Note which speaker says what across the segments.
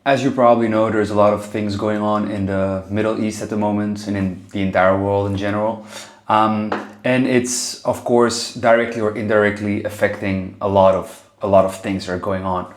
Speaker 1: As you probably know, there's a lot of things going on in the Middle East at the moment and in the entire world in general. And it's of course directly or indirectly affecting a lot of things that are going on.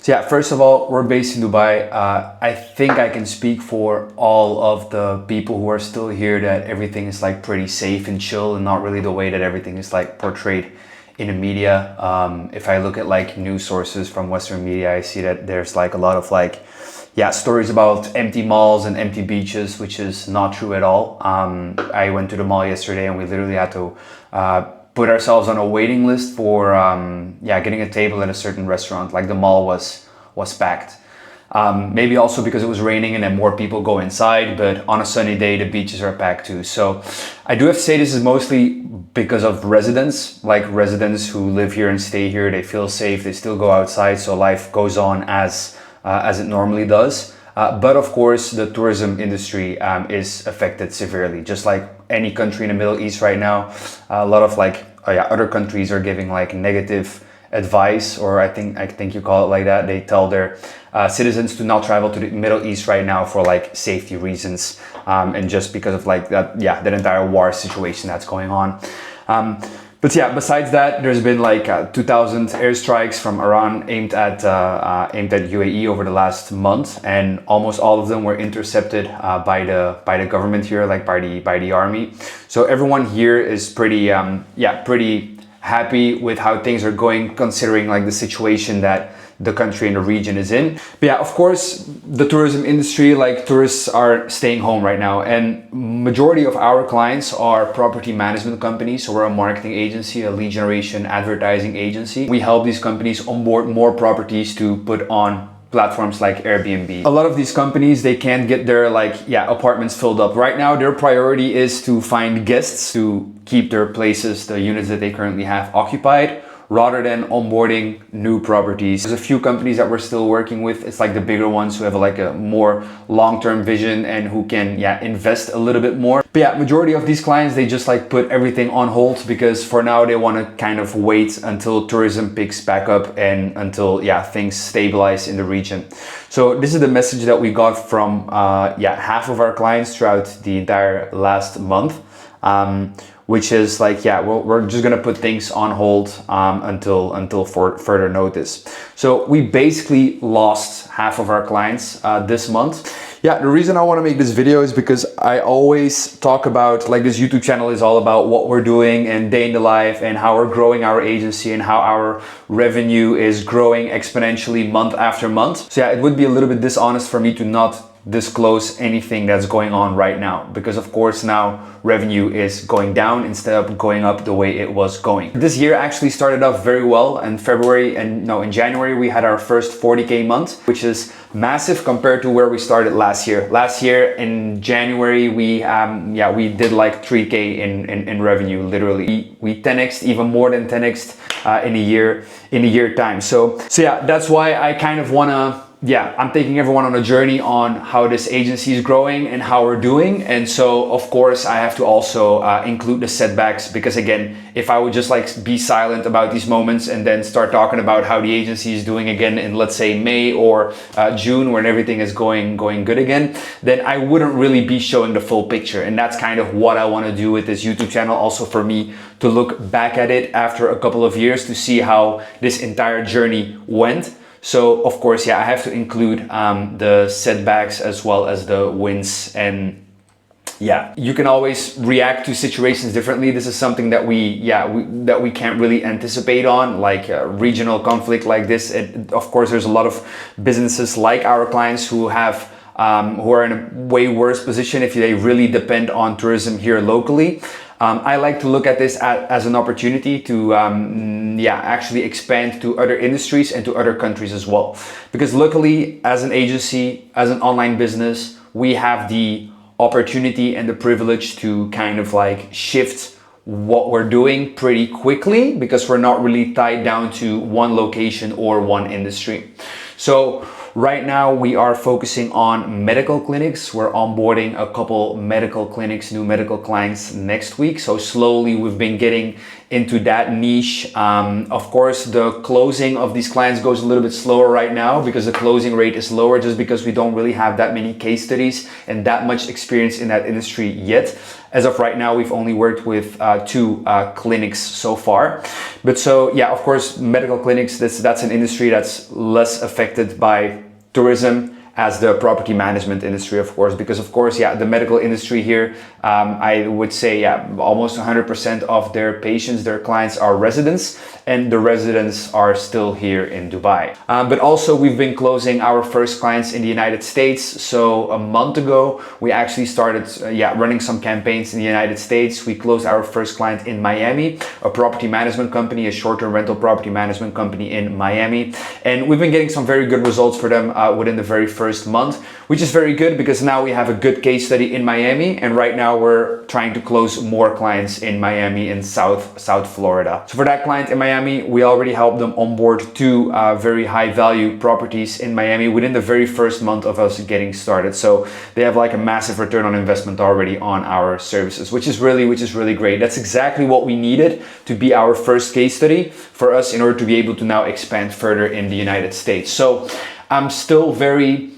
Speaker 1: So yeah, first of all, we're based in Dubai. I think I can speak for all of the people who are still here that everything is like pretty safe and chill and not really the way that everything is like portrayed in the media. If I look at like news sources from Western media, I see that there's like a lot of like, yeah, stories about empty malls and empty beaches, which is not true at all. I went to the mall yesterday and we literally had to put ourselves on a waiting list for yeah, getting a table at a certain restaurant. Like the mall was packed. Maybe also because it was raining and then more people go inside, but on a sunny day the beaches are packed too. So I do have to say this is mostly because of residents, like residents who live here and stay here. They feel safe, they still go outside, so life goes on as it normally does. But of course the tourism industry is affected severely, just like any country in the Middle East right now. A lot of like yeah, other countries are giving like negative advice, or I think you call it like that. They tell their citizens to not travel to the Middle East right now for like safety reasons, and just because of like that, yeah, that entire war situation that's going on. But yeah, besides that, there's been like 2,000 airstrikes from Iran aimed at UAE over the last month, and almost all of them were intercepted by the government here, like by the army. So everyone here is pretty pretty happy with how things are going, considering like the situation that the country and the region is in. But yeah, of course, the tourism industry, like tourists are staying home right now, and majority of our clients are property management companies. So we're a marketing agency, a lead generation advertising agency. We help these companies onboard more properties to put on platforms like Airbnb. A lot of these companies, they can't get their like, yeah, apartments filled up. Right now, their priority is to find guests to keep their places, the units that they currently have occupied, rather than onboarding new properties. There's a few companies that we're still working with. It's like the bigger ones who have like a more long-term vision and who can, yeah, invest a little bit more. But yeah, majority of these clients, they just like put everything on hold because for now they want to kind of wait until tourism picks back up and until, yeah, things stabilize in the region. So this is the message that we got from, yeah, half of our clients throughout the entire last month. Which is like, yeah, we're just gonna put things on hold until for further notice. So we basically lost half of our clients this month. Yeah, the reason I want to make this video is because I always talk about, like, this YouTube channel is all about what we're doing and day in the life and how we're growing our agency and how our revenue is growing exponentially month after month. So yeah, it would be a little bit dishonest for me to not disclose anything that's going on right now, because of course now revenue is going down instead of going up the way it was going. This year actually started off very well. In February and no, in January we had our first 40K month, which is massive compared to where we started last year. Last year in January we did like 3K in revenue, literally. We 10x'd, even more than 10x'd in a year time. So yeah, that's why I kind of wanna, yeah, I'm taking everyone on a journey on how this agency is growing and how we're doing. And so of course I have to also include the setbacks, because again, if I would just like be silent about these moments and then start talking about how the agency is doing again in, let's say, May or June, when everything is going good again, then I wouldn't really be showing the full picture. And that's kind of what I want to do with this YouTube channel, also for me to look back at it after a couple of years to see how this entire journey went. So of course, yeah, I have to include the setbacks as well as the wins. And yeah, you can always react to situations differently. This is something that we can't really anticipate on, like a regional conflict like this. Of course, there's a lot of businesses like our clients who have who are in a way worse position if they really depend on tourism here locally. I like to look at this as an opportunity to actually expand to other industries and to other countries as well. Because luckily, as an agency, as an online business, we have the opportunity and the privilege to kind of like shift what we're doing pretty quickly, because we're not really tied down to one location or one industry. So right now we are focusing on medical clinics. We're onboarding a couple medical clinics, new medical clients next week. So slowly we've been getting into that niche. Of course, the closing of these clients goes a little bit slower right now because the closing rate is lower, just because we don't really have that many case studies and that much experience in that industry yet. As of right now, we've only worked with two clinics so far. But so yeah, of course, medical clinics, that's an industry that's less affected by tourism as the property management industry, of course, because of course, yeah, the medical industry here, I would say, yeah, almost 100% of their patients, their clients are residents, and the residents are still here in Dubai. But also we've been closing our first clients in the United States. So a month ago, we actually started running some campaigns in the United States. We closed our first client in Miami, a property management company, a short-term rental property management company in Miami. And we've been getting some very good results for them within the very first month, which is very good because now we have a good case study in Miami, and right now we're trying to close more clients in Miami and South Florida. So for that client in Miami, we already helped them onboard two very high value properties in Miami within the very first month of us getting started. So they have like a massive return on investment already on our services, which is really great. That's exactly what we needed to be our first case study for us in order to be able to now expand further in the United States. So I'm still very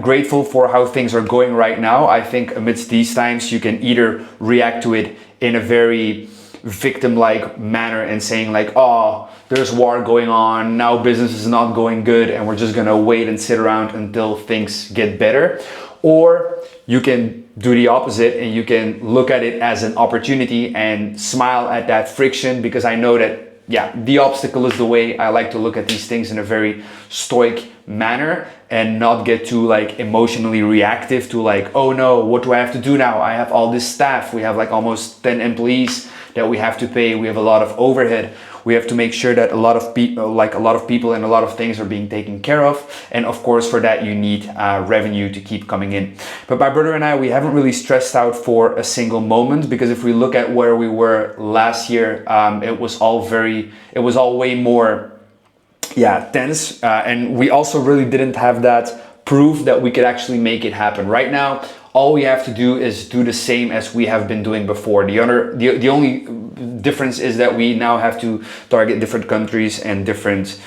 Speaker 1: grateful for how things are going right now. I think amidst these times, you can either react to it in a very victim-like manner and saying like, oh, there's war going on, now business is not going good, and we're just gonna wait and sit around until things get better. Or you can do the opposite and you can look at it as an opportunity and smile at that friction, because I know that the obstacle is the way. I like to look at these things in a very stoic manner and not get too like emotionally reactive to like, oh no, what do I have to do now? I have all this staff. We have like almost 10 employees that we have to pay. We have a lot of overhead. We have to make sure that a lot of people and a lot of things are being taken care of. And of course, for that, you need revenue to keep coming in. But my brother and I, we haven't really stressed out for a single moment, because if we look at where we were last year, it was all way more tense. And we also really didn't have that proof that we could actually make it happen. Right now, all we have to do is do the same as we have been doing before. The only difference is that we now have to target different countries and different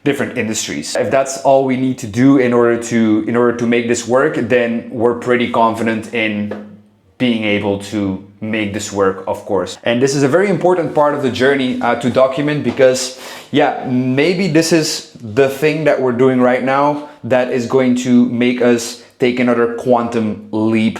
Speaker 1: industries. If that's all we need to do in order to make this work, then we're pretty confident in being able to make this work, of course. And this is a very important part of the journey to document, because maybe this is the thing that we're doing right now that is going to make us take another quantum leap,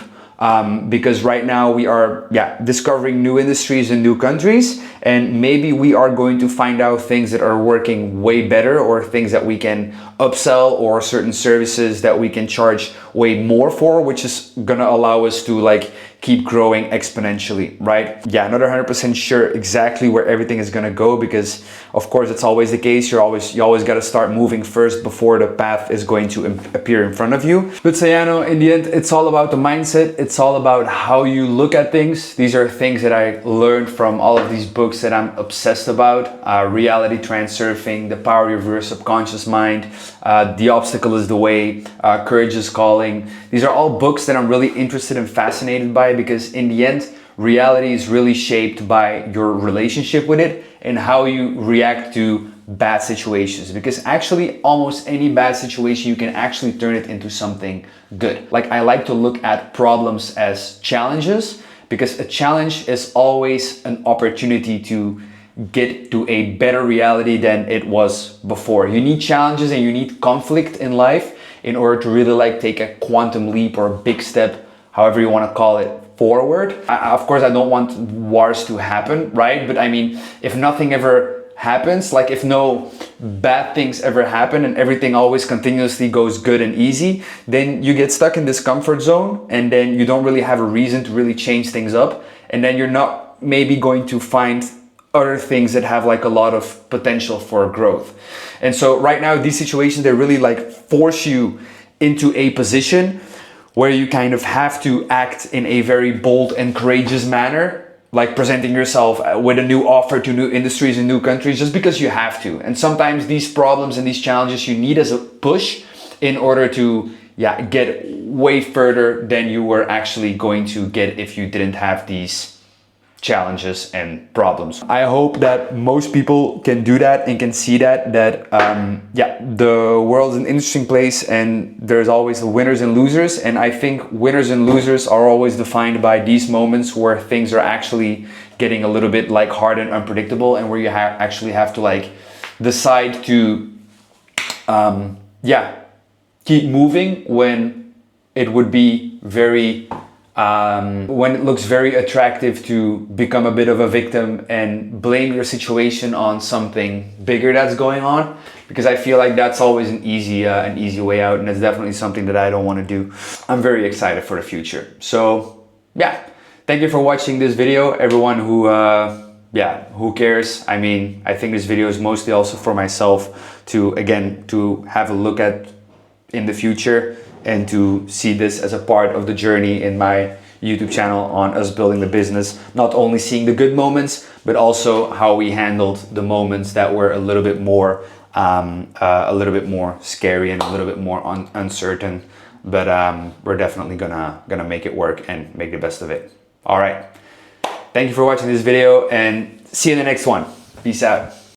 Speaker 1: because right now we are discovering new industries in new countries, and maybe we are going to find out things that are working way better, or things that we can upsell, or certain services that we can charge way more for, which is gonna allow us to like keep growing exponentially, right? Not 100% sure exactly where everything is gonna go, because of course it's always the case. You always got to start moving first before the path is going to appear in front of you. But Sayano, in the end, it's all about the mindset. It's all about how you look at things. These are things that I learned from all of these books that I'm obsessed about. Reality Transurfing, The Power of Your Subconscious Mind, The Obstacle is the Way, Courage is Calling. These are all books that I'm really interested and fascinated by, because in the end, reality is really shaped by your relationship with it and how you react to bad situations. Because actually, almost any bad situation, you can actually turn it into something good. Like, I like to look at problems as challenges, because a challenge is always an opportunity to get to a better reality than it was before. You need challenges and you need conflict in life in order to really like take a quantum leap or a big step, however you want to call it, forward. Of course, I don't want wars to happen, right? But I mean, if nothing ever happens, like if no bad things ever happen and everything always continuously goes good and easy, then you get stuck in this comfort zone, and then you don't really have a reason to really change things up. And then you're not maybe going to find other things that have like a lot of potential for growth. And so right now, these situations, they really like force you into a position where you kind of have to act in a very bold and courageous manner, like presenting yourself with a new offer to new industries and new countries, just because you have to. And sometimes these problems and these challenges you need as a push in order to get way further than you were actually going to get if you didn't have these challenges and problems. I hope that most people can do that and can see that the world is an interesting place and there's always winners and losers, and I think winners and losers are always defined by these moments where things are actually getting a little bit like hard and unpredictable, and where you actually have to like decide to keep moving when it would be very when it looks very attractive to become a bit of a victim and blame your situation on something bigger that's going on, because I feel like that's always an easy way out, and it's definitely something that I don't want to do. I'm very excited for the future. So yeah, thank you for watching this video, everyone who cares. I mean, I think this video is mostly also for myself to have a look at in the future, and to see this as a part of the journey in my YouTube channel on us building the business. Not only seeing the good moments, but also how we handled the moments that were a little bit more scary and a little bit more uncertain. But we're definitely gonna make it work and make the best of it. All right. Thank you for watching this video, and see you in the next one. Peace out.